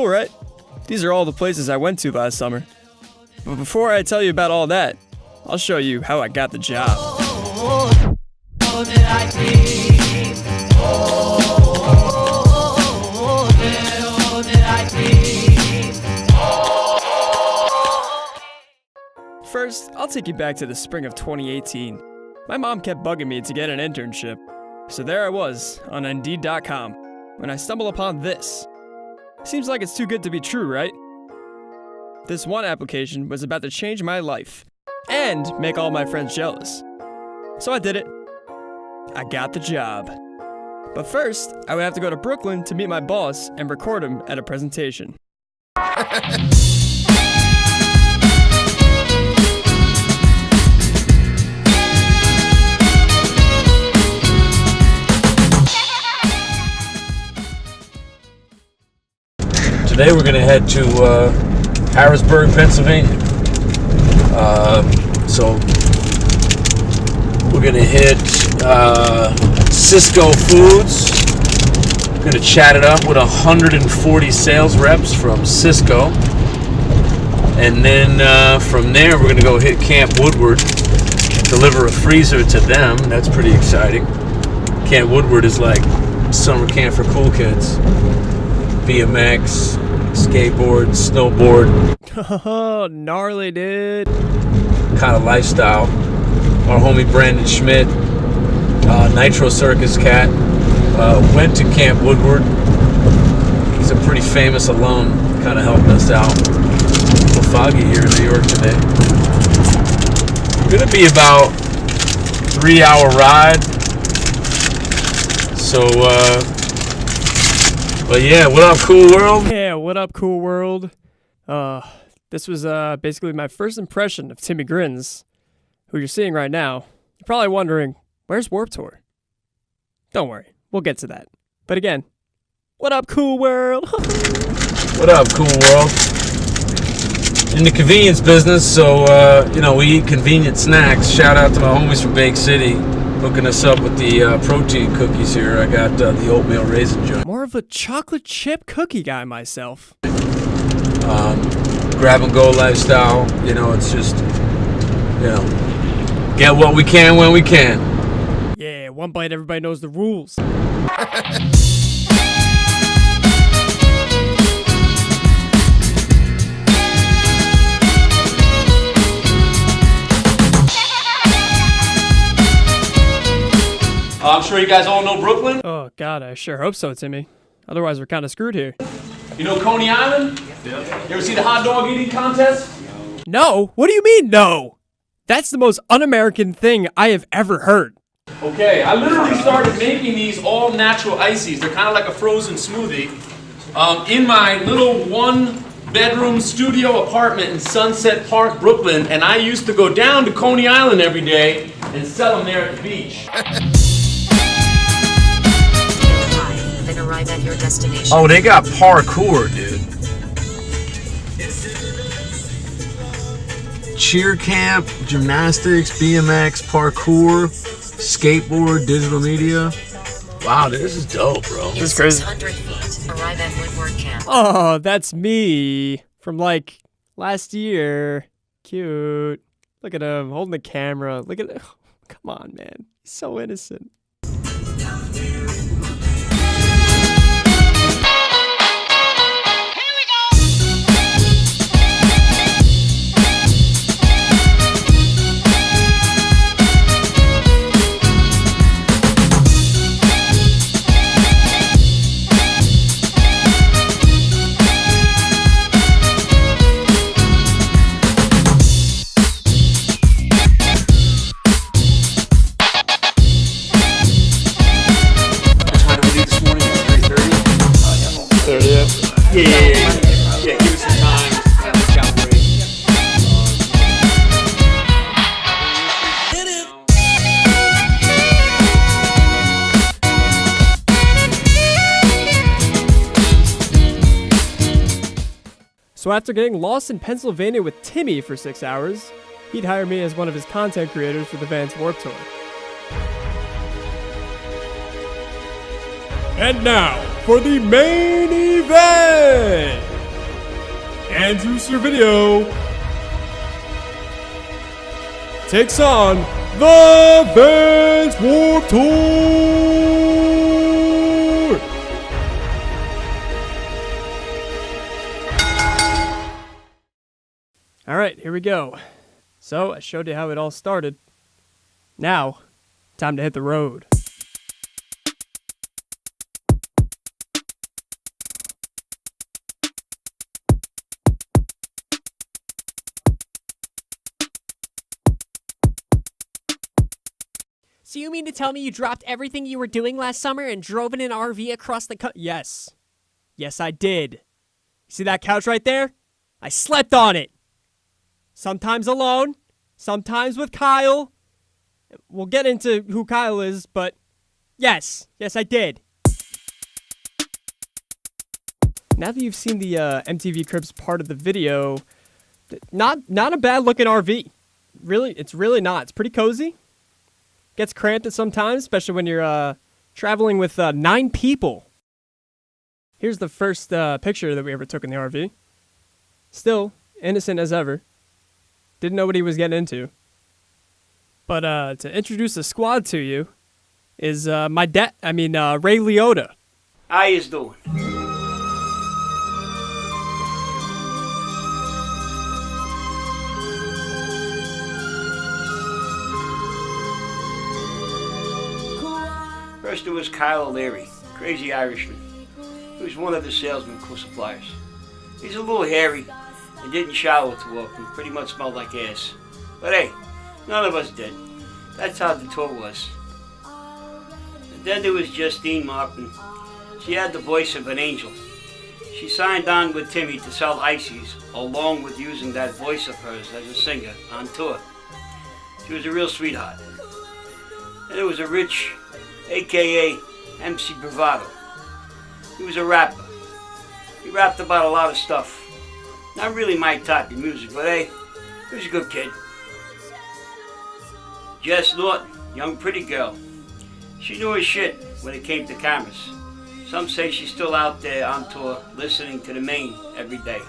cool, right? These are all the places I went to last summer. But before I tell you about all that, I'll show you how I got the job. First, I'll take you back to the spring of 2018. My mom kept bugging me to get an internship. So there I was, on Indeed.com, when I stumble upon this. Seems like it's too good to be true, right? This one application was about to change my life, and make all my friends jealous. So I did it. I got the job. But first, I would have to go to Brooklyn to meet my boss and record him at a presentation. Today we're going to head to Harrisburg, Pennsylvania. So we're going to hit Cisco Foods. We're going to chat it up with 140 sales reps from Cisco. And then from there we're going to go hit Camp Woodward, deliver a freezer to them. That's pretty exciting. Camp Woodward is like summer camp for cool kids. BMX, skateboard, snowboard. Oh, gnarly, dude. Kind of lifestyle. Our homie Brandon Schmidt, Nitro Circus cat, went to Camp Woodward. He's a pretty famous alum, kind of helping us out. A little foggy here in New York today. Gonna be about 3-hour ride. So, but yeah, what up, cool world? Yeah, what up, cool world? This was basically my first impression of Timmy Grins, who you're seeing right now. You're probably wondering, where's Warped Tour? Don't worry, we'll get to that. But again, what up, cool world? What up, cool world? In the convenience business, so we eat convenient snacks. Shout out to my homies from Bake City, hooking us up with the protein cookies here. I got the oatmeal raisin joint. More of a chocolate chip cookie guy myself. Grab and go lifestyle. It's just, get what we can when we can. Yeah, one bite, everybody knows the rules. I'm sure you guys all know Brooklyn. Oh, God, I sure hope so, Timmy. Otherwise, we're kind of screwed here. You know Coney Island? Yeah. You ever see the hot dog eating contest? No? What do you mean, no? That's the most un-American thing I have ever heard. Okay, I literally started making these all-natural ices. They're kind of like a frozen smoothie. In my little one-bedroom studio apartment in Sunset Park, Brooklyn, and I used to go down to Coney Island every day and sell them there at the beach. Arrive at your destination. Oh, they got parkour, dude. Cheer camp, gymnastics, BMX, parkour, skateboard, digital media. Wow, dude, this is dope, bro. This is crazy. 600 feet. Arrive at Woodward Camp. Oh, that's me from like last year. Cute. Look at him holding the camera. Look at it. Come on, man. He's so innocent. Yeah, give us some time. So after getting lost in Pennsylvania with Timmy for 6 hours, he'd hire me as one of his content creators for the Vans Warped Tour. And now, for the main event! Andrew Servedio takes on the Vans Warped Tour. All right, here we go. So I showed you how it all started. Now, time to hit the road. So you mean to tell me you dropped everything you were doing last summer and drove in an RV across the Yes. Yes, I did. See that couch right there? I slept on it. Sometimes alone, sometimes with Kyle. We'll get into who Kyle is, but yes, I did. Now that you've seen the MTV Cribs part of the video, not a bad looking RV. Really, it's really not. It's pretty cozy. Gets cramped at some times, especially when you're traveling with 9 people. Here's the first picture that we ever took in the RV. Still innocent as ever. Didn't know what he was getting into. But to introduce the squad to you is my dad. Ray Liotta. How you doing? First it was Kyle O'Leary, crazy Irishman. He was one of the salesmen Cool Suppliers. He's a little hairy and didn't shower too often, pretty much smelled like ass. But hey, none of us did. That's how the tour was. And then there was Justine Martin. She had the voice of an angel. She signed on with Timmy to sell ices, along with using that voice of hers as a singer on tour. She was a real sweetheart. And there was a Rich, a.k.a. MC Bravado. He was a rapper. He rapped about a lot of stuff. Not really my type of music, but hey, he was a good kid. Jess Norton, young pretty girl. She knew her shit when it came to cameras. Some say she's still out there on tour listening to the Maine every day,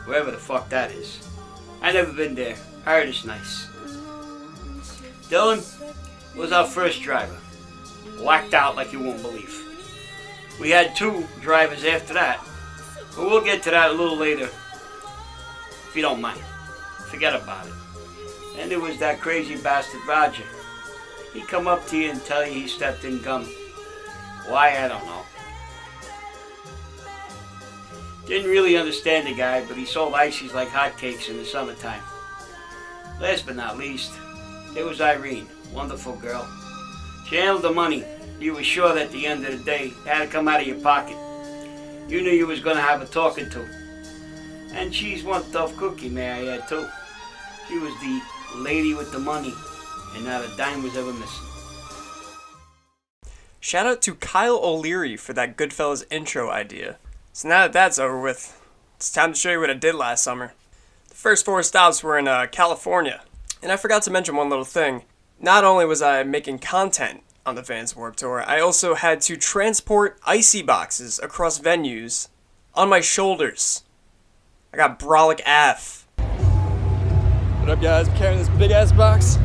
wherever the fuck that is. I never been there. I heard it's nice. Dylan was our first driver. Whacked out like you won't believe. We had 2 drivers after that, but we'll get to that a little later, if you don't mind. Forget about it. And there was that crazy bastard Roger. He'd come up to you and tell you he stepped in gum. Why, I don't know. Didn't really understand the guy, but he sold ices like hotcakes in the summertime. Last but not least, there was Irene, wonderful girl. She handled the money. You were sure that at the end of the day, it had to come out of your pocket. You knew you was going to have a talking to. And she's one tough cookie, may I add, too. She was the lady with the money, and not a dime was ever missing. Shout out to Kyle O'Leary for that Goodfellas intro idea. So now that that's over with, it's time to show you what I did last summer. The first 4 stops were in California. And I forgot to mention one little thing. Not only was I making content on the Vans Warped Tour, I also had to transport icy boxes across venues on my shoulders. I got brolic AF. What up, guys? I'm carrying this big ass box.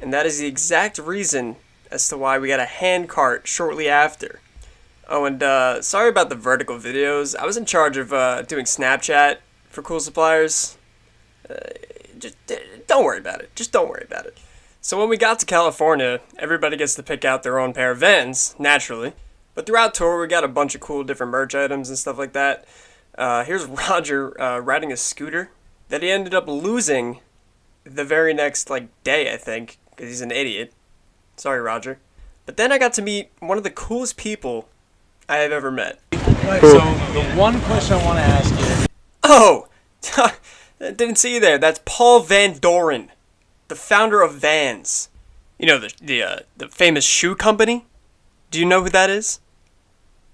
And that is the exact reason as to why we got a hand cart shortly after. Oh, and sorry about the vertical videos. I was in charge of doing Snapchat for Cool Suppliers. Just don't worry about it. Just don't worry about it. So when we got to California, everybody gets to pick out their own pair of Vans, naturally. But throughout tour, we got a bunch of cool different merch items and stuff like that. Here's Roger riding a scooter that he ended up losing the very next day, I think, because he's an idiot. Sorry, Roger. But then I got to meet one of the coolest people I have ever met. Right, so the one question I want to ask you. Oh! Didn't see you there. That's Paul Van Doren, the founder of Vans. You know, the famous shoe company? Do you know who that is?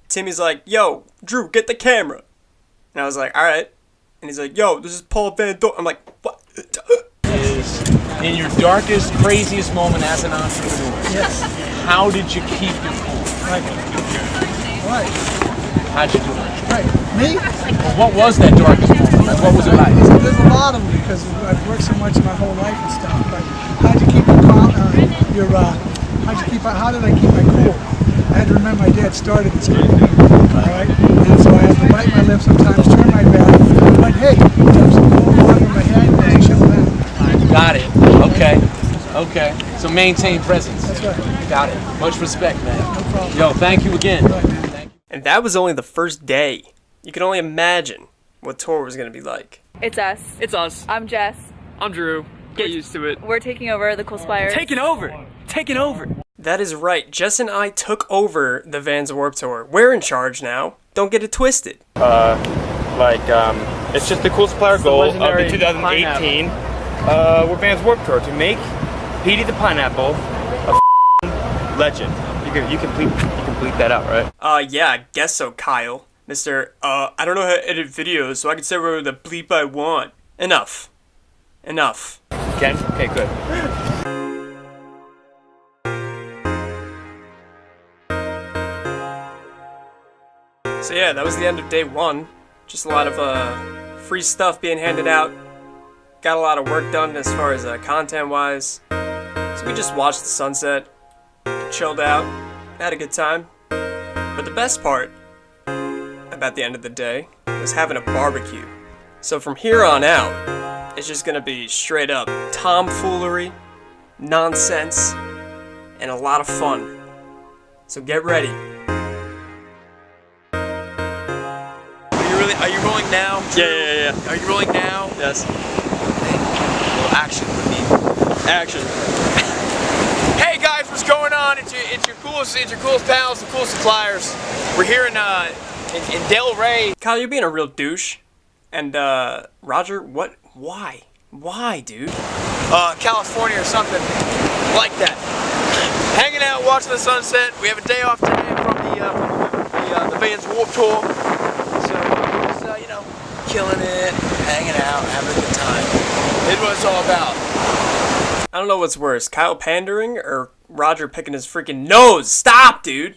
Timmy's like, yo, Drew, get the camera. And I was like, alright. And he's like, yo, this is Paul Van Doren. I'm like, what? Is in your darkest, craziest moment as an entrepreneur. Yes. How did you keep your cool? Right. How'd you do it? Right. Me? What was that darkest moment? Like, what was it like? There's a lot of them because I've worked so much my whole life and stuff. But how'd you keep your calm? How did I keep my cool? I had to remember my dad started this kind of thing. All right. And so I had to bite my lip sometimes, turn my back. But hey, jump some cold water in my head and chill down. Got it. Okay. Okay. So maintain presence. That's right. Got it. Much respect, man. No problem. Yo, thank you again. Right, man. Thank you. And that was only the first day. You can only imagine what tour was going to be like. It's us. It's us. I'm Jess. I'm Drew. Get used to it. We're taking over the Cool Suppliers. Taking over! Taking over! That is right. Jess and I took over the Vans Warped Tour. We're in charge now. Don't get it twisted. It's just the Cool Supplier goal of the 2018 we're Vans Warped Tour to make Petey the Pineapple a legend. You can bleep that out, right? Yeah, I guess so, Kyle. Mr. I don't know how to edit videos, so I can say whatever the bleep I want. Enough. Enough. Ken? Okay, good. So yeah, that was the end of day one. Just a lot of free stuff being handed out. Got a lot of work done as far as content-wise. So we just watched the sunset, chilled out, had a good time. But the best part about the end of the day was having a barbecue. So from here on out, it's just gonna be straight up tomfoolery, nonsense, and a lot of fun. So get ready. Are you rolling now? Yeah. Are you rolling now? Yes. Well, action would be Action. Hey guys, what's going on? It's your coolest pals, the Cool Suppliers. We're here in Del Rey. Kyle, you're being a real douche. And Roger, what? Why? Why, dude? California or something like that. Hanging out, watching the sunset. We have a day off today from the Vans Warped Tour. So we're just, killing it, hanging out, having a good time. It's what it's all about. I don't know what's worse, Kyle pandering or Roger picking his freaking nose. Stop, dude.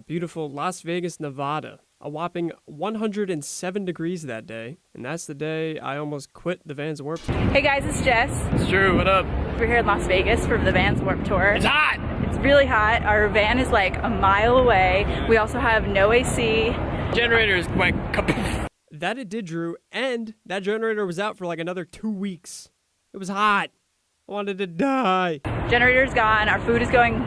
Beautiful Las Vegas, Nevada. A whopping 107 degrees that day, and that's the day I almost quit the Vans Warped Tour. Hey guys, it's Jess. It's Drew, what up? We're here in Las Vegas for the Vans Warped Tour. It's hot! It's really hot. Our van is like a mile away. We also have no AC. Generators went kapoof. That it did, Drew, and that generator was out for like another 2 weeks. It was hot. I wanted to die. Generator's gone. Our food is going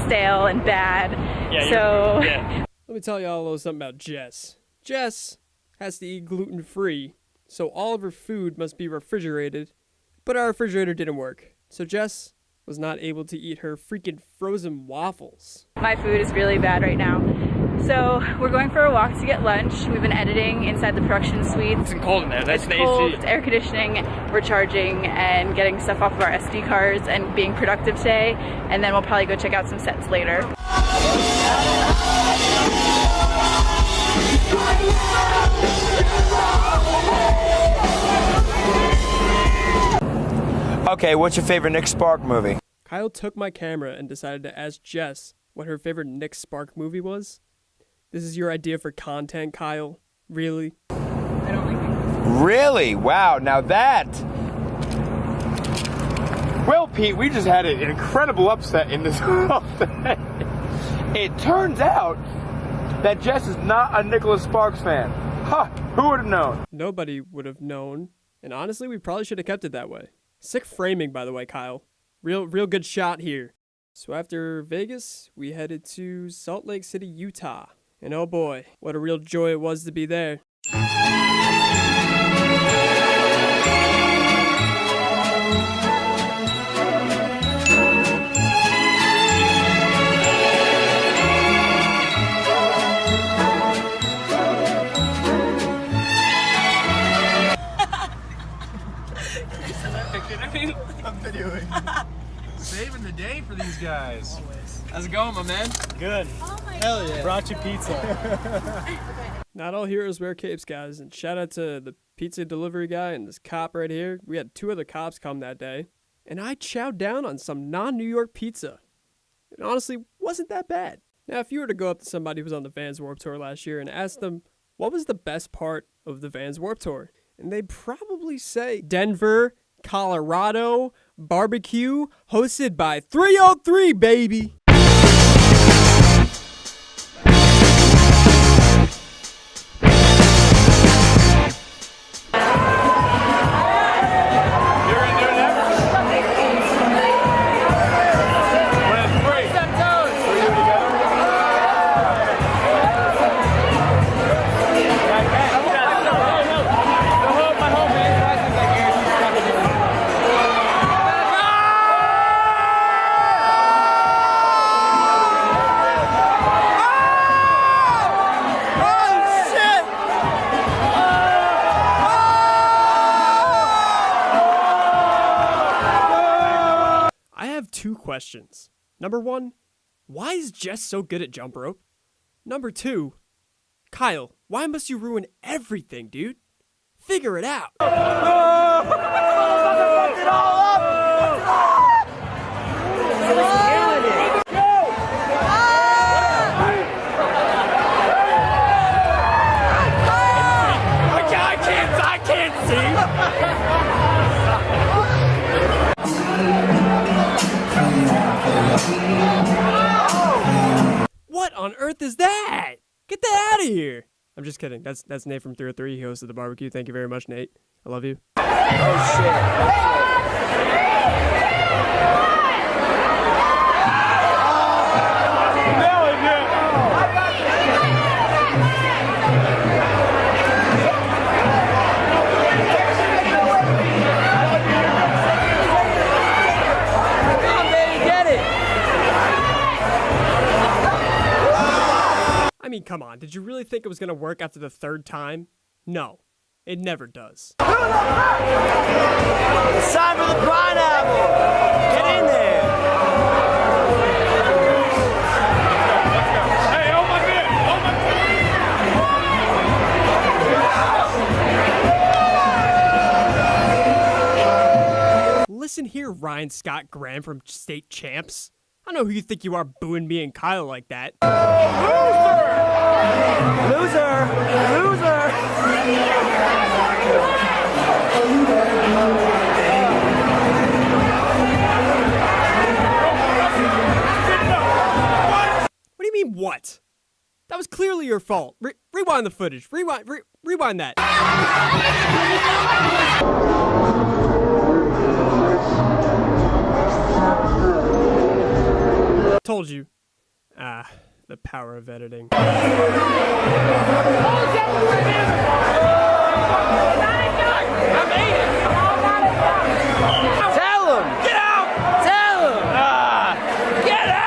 stale and bad. Yeah. Let me tell y'all a little something about Jess. Jess has to eat gluten-free, so all of her food must be refrigerated, but our refrigerator didn't work. So Jess was not able to eat her freaking frozen waffles. My food is really bad right now. So we're going for a walk to get lunch. We've been editing inside the production suite. It's cold in there. That's the cold, AC. it's air conditioning. We're charging and getting stuff off of our SD cards and being productive today. And then we'll probably go check out some sets later. Okay, what's your favorite Nick Spark movie? Kyle took my camera and decided to ask Jess what her favorite Nick Spark movie was. This is your idea for content, Kyle? Really? Really? Wow, now that... Well, Pete, we just had an incredible upset in this whole thing. It turns out that Jess is not a Nicholas Sparks fan. Huh, who would have known? Nobody would have known. And honestly, we probably should have kept it that way. Sick framing, by the way, Kyle. Real good shot here. So after Vegas, we headed to Salt Lake City, Utah. And oh boy, what a real joy it was to be there. my man? Good. Hell yeah. Brought you pizza. Not all heroes wear capes, guys, and shout out to the pizza delivery guy and this cop right here. We had 2 other cops come that day, and I chowed down on some non-New York pizza. It honestly wasn't that bad. Now, if you were to go up to somebody who was on the Vans Warped Tour last year and ask them, what was the best part of the Vans Warped Tour? And they'd probably say Denver, Colorado, barbecue, hosted by 303, baby. Questions. Number 1, why is Jess so good at jump rope? Number 2, Kyle, why must you ruin everything, dude? Figure it out. I can't see. What on earth is that? Get that out of here. I'm just kidding. That's Nate from 303. He hosted the barbecue. Thank you very much, Nate. I love you. Oh, shit. I mean, come on. Did you really think it was going to work after the 3rd time? No, it never does. It's time for the pineapple! Get in there! Hey, oh my man! Oh my Listen here, Ryan Scott Graham from State Champs. I don't know who you think you are booing me and Kyle like that. Loser! What do you mean, what? That was clearly your fault. Rewind the footage. Rewind that. Told you. The power of editing. Tell him! Get out! Tell him! Get out!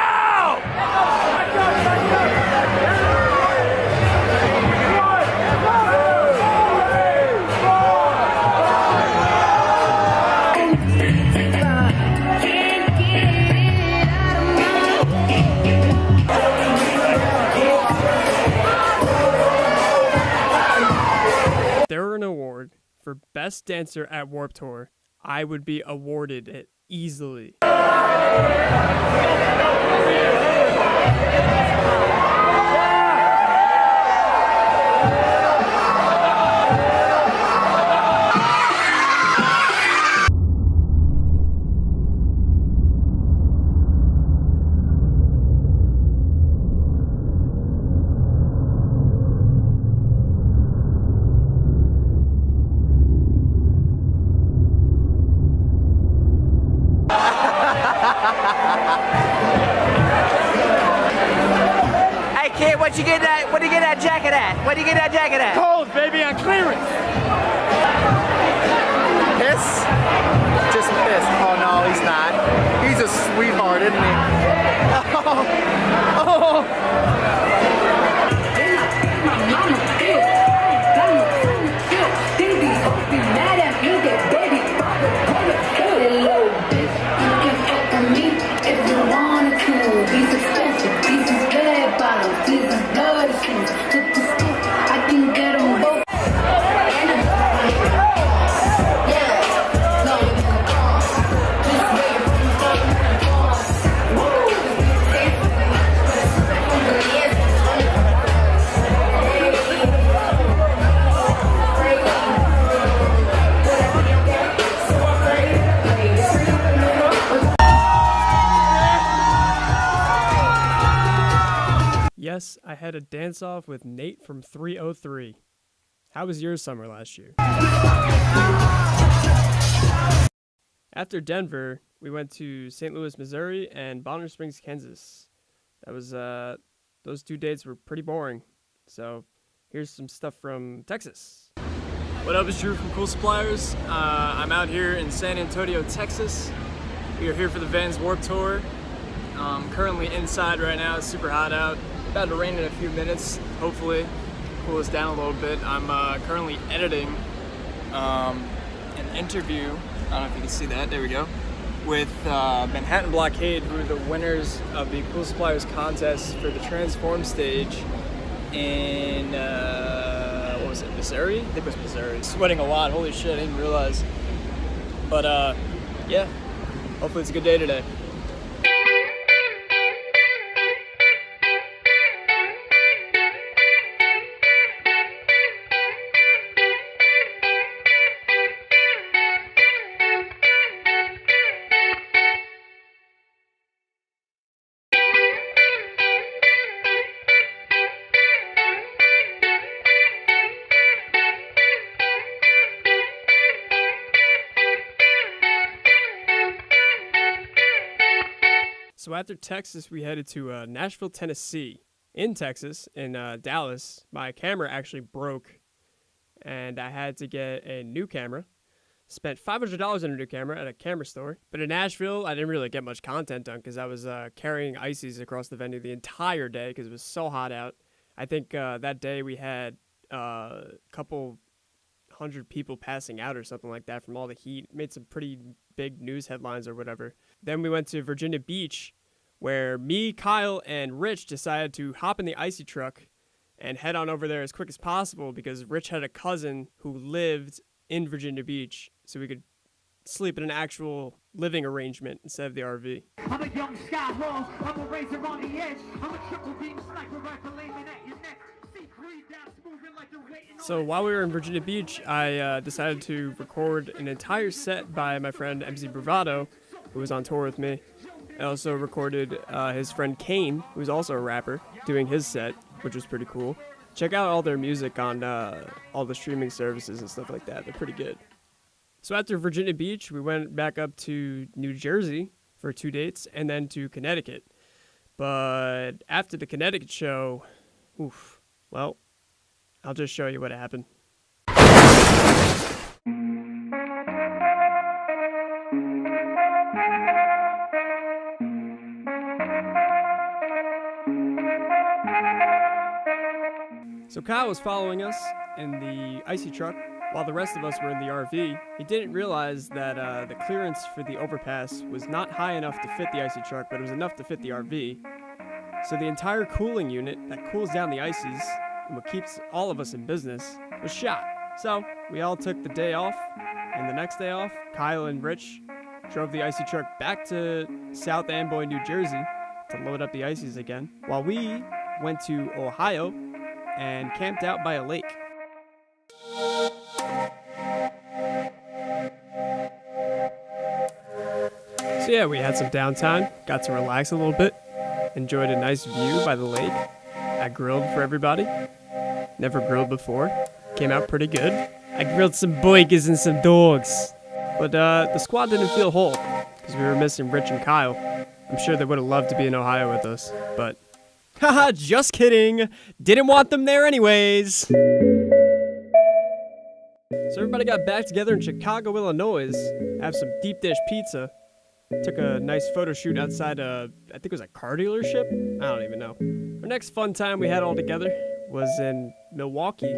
An award for Best Dancer at Warped Tour, I would be awarded it easily. Hey kid, where'd you get that jacket at? Where'd you get that jacket at? Cold, baby, on clearance. Piss? Just piss. Oh no, he's not. He's a sweetheart, isn't he? Oh. Hello, bitch. You can fuck on me if you wanted to. These expensive. Yes, I had a dance-off with Nate from 303. How was your summer last year? After Denver, we went to St. Louis, Missouri, and Bonner Springs, Kansas. That was, those 2 dates were pretty boring. So, here's some stuff from Texas. What up, it's Drew from Cool Suppliers. I'm out here in San Antonio, Texas. We are here for the Vans Warped Tour. Currently inside right now, it's super hot out. About to rain in a few minutes, hopefully cool us down a little bit. I'm currently editing an interview, I don't know if you can see that, there we go, with Manhattan Blockade, who are the winners of the Cool Suppliers contest for the Transform stage in, what was it, Missouri? I think it was Missouri. Sweating a lot, holy shit, I didn't realize. But yeah, hopefully it's a good day today. So after Texas, we headed to Nashville, Tennessee. In Texas, in Dallas, my camera actually broke, and I had to get a new camera. Spent $500 on a new camera at a camera store. But in Nashville, I didn't really get much content done because I was carrying ices across the venue the entire day because it was so hot out. I think that day we had a couple hundred people passing out or something like that from all the heat. Made some pretty big news headlines or whatever. Then we went to Virginia Beach, where me, Kyle, and Rich decided to hop in the icy truck and head on over there as quick as possible because Rich had a cousin who lived in Virginia Beach, so we could sleep in an actual living arrangement instead of the RV. I'm a young Skylaw, I'm a razor on the edge, I'm a triple beam sniper rifle aiming at your neck. So while we were in Virginia Beach, I decided to record an entire set by my friend MC Bravado, who was on tour with me. I also recorded his friend Kane, who's also a rapper, doing his set, which was pretty cool. Check out all their music on all the streaming services and stuff like that. They're pretty good. So after Virginia Beach, we went back up to New Jersey for 2 dates and then to Connecticut. But after the Connecticut show, well, I'll just show you what happened. So Kyle was following us in the icy truck while the rest of us were in the RV. He didn't realize that the clearance for the overpass was not high enough to fit the icy truck, but it was enough to fit the RV. So the entire cooling unit that cools down the ices and what keeps all of us in business was shot. So we all took the day off, and the next day off, Kyle and Rich drove the icy truck back to South Amboy, New Jersey to load up the ices again, while we went to Ohio and camped out by a lake. So yeah, we had some downtime, got to relax a little bit, enjoyed a nice view by the lake. I grilled for everybody. Never grilled before. Came out pretty good. I grilled some boykers and some dogs. But the squad didn't feel whole because we were missing Rich and Kyle. I'm sure they would have loved to be in Ohio with us, but haha, just kidding. Didn't want them there anyways. So everybody got back together in Chicago, Illinois. Have some deep dish pizza. Took a nice photo shoot outside I think it was a car dealership? I don't even know. Our next fun time we had all together was in Milwaukee.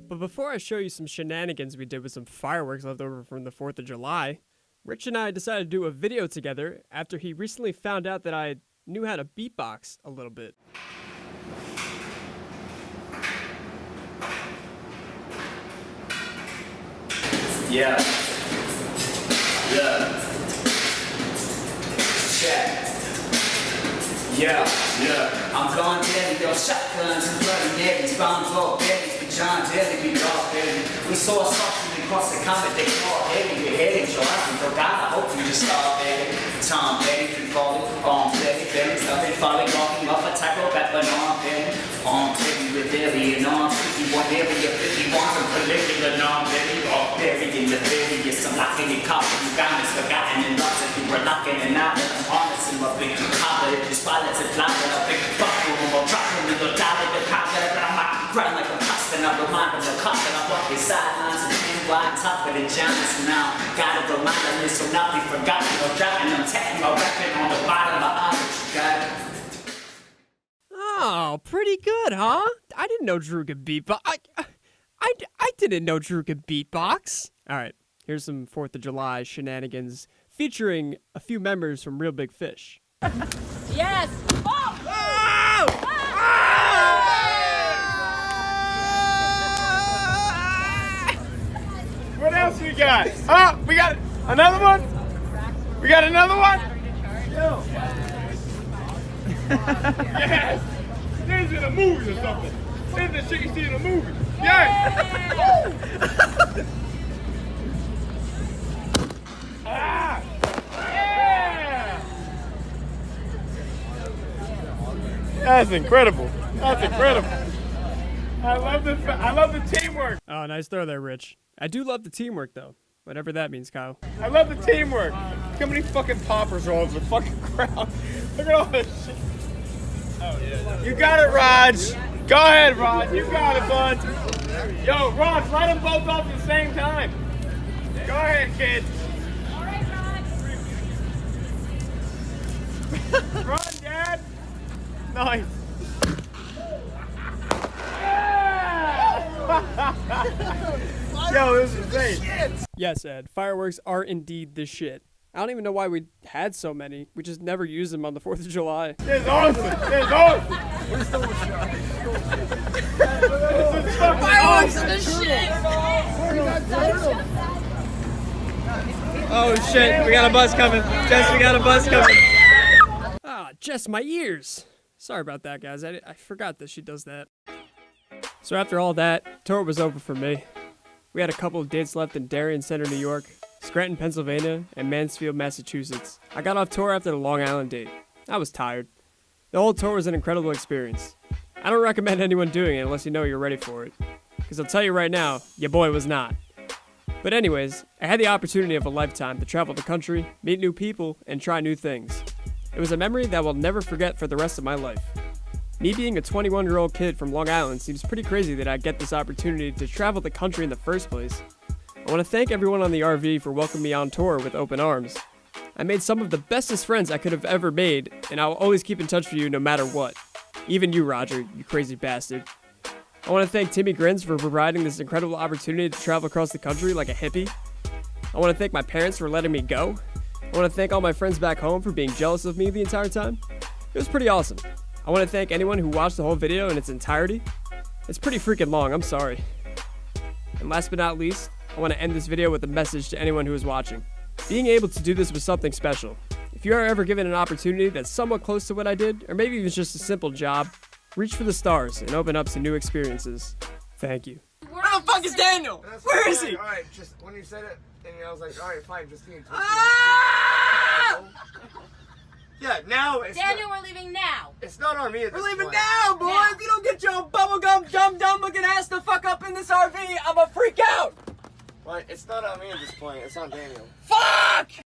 But before I show you some shenanigans we did with some fireworks left over from the 4th of July, Rich and I decided to do a video together after he recently found out that I knew how to beatbox a little bit. Yeah. Yeah. Check. Yeah. Yeah. I'm gone dead, yo, shotguns and bloody navys, bombs all babies, but John Daly, we all baby. We saw something across the comet, they fall heavy, you're heading. So I can forgot, I hope you just start betting. Tom Petty, free falling, Betty, Betty, nothing falling, walking up a tackle, back when on Betty. On Betty, with Betty, and on 51 area, 51, and Caligula, non Betty, all buried in the Betty. Yes, I'm locking your coffin, you got me forgotten and lost if you were locking and out. And I'm harnessing my big copper, if you spot it's a fly, and a big buckle, and I'll drop him in the dollar, the copper, and I'm out the ground like a custom. I'm reminding the coffin, I'm walking sidelines and NY, top of the Johnson now. Gotta remind me so not be forgotten or dropping. I'm tapping my weapon on the bottom of the got it. Oh, pretty good, huh? I didn't know Drew could beatbox. I didn't know Drew could beatbox. All right, here's some 4th of July shenanigans featuring a few members from Real Big Fish. Yes! Oh! What else we got? Oh, we got another one? We got another one? Yes! This is in a movie or something. This is the shit you see in a movie. Yes! Ah! Yeah! That's incredible. That's incredible. I love the teamwork. Oh, nice throw there, Rich. I do love the teamwork, though. Whatever that means, Kyle. I love the teamwork. Look how many fucking poppers are all over the fucking crowd. Look at all this shit. Oh, yeah. You got it, Raj. Go ahead, Raj. You got it, bud. Yo, Raj, light them both off at the same time. Go ahead, kid. All right, Rod. Run, Dad. Nice. Yo, this is great. Yes, Ed, fireworks are indeed the shit. I don't even know why we had so many. We just never used them on the 4th of July. This is awesome. This is awesome. Fireworks are the shit! Oh shit, we got a bus coming. Jess, we got a bus coming. Ah, Jess, my ears. Sorry about that, guys. I forgot that she does that. So after all that, tour was over for me. We had a couple of dates left in Darien Center, New York, Scranton, Pennsylvania, and Mansfield, Massachusetts. I got off tour after the Long Island date. I was tired. The whole tour was an incredible experience. I don't recommend anyone doing it unless you know you're ready for it. Because I'll tell you right now, your boy was not. But anyways, I had the opportunity of a lifetime to travel the country, meet new people, and try new things. It was a memory that I will never forget for the rest of my life. Me being a 21-year-old kid from Long Island seems pretty crazy that I get this opportunity to travel the country in the first place. I want to thank everyone on the RV for welcoming me on tour with open arms. I made some of the bestest friends I could have ever made, and I will always keep in touch with you no matter what. Even you, Roger, you crazy bastard. I want to thank Timmy Grins for providing this incredible opportunity to travel across the country like a hippie. I want to thank my parents for letting me go. I want to thank all my friends back home for being jealous of me the entire time. It was pretty awesome. I want to thank anyone who watched the whole video in its entirety. It's pretty freaking long, I'm sorry. And last but not least, I want to end this video with a message to anyone who is watching. Being able to do this was something special. If you are ever given an opportunity that's somewhat close to what I did, or maybe it was just a simple job, reach for the stars and open up to new experiences. Thank you. Where the fuck is Daniel? Where is he? Alright, just when you said it, and I was like, alright, fine, just keep. Yeah, now it's Daniel, we're leaving now. It's not on me at this We're leaving point. now, boy! If you don't get your bubblegum dumb looking ass the fuck up in this RV, I'ma freak out! But it's not on me at this point, it's on Daniel. Fuck!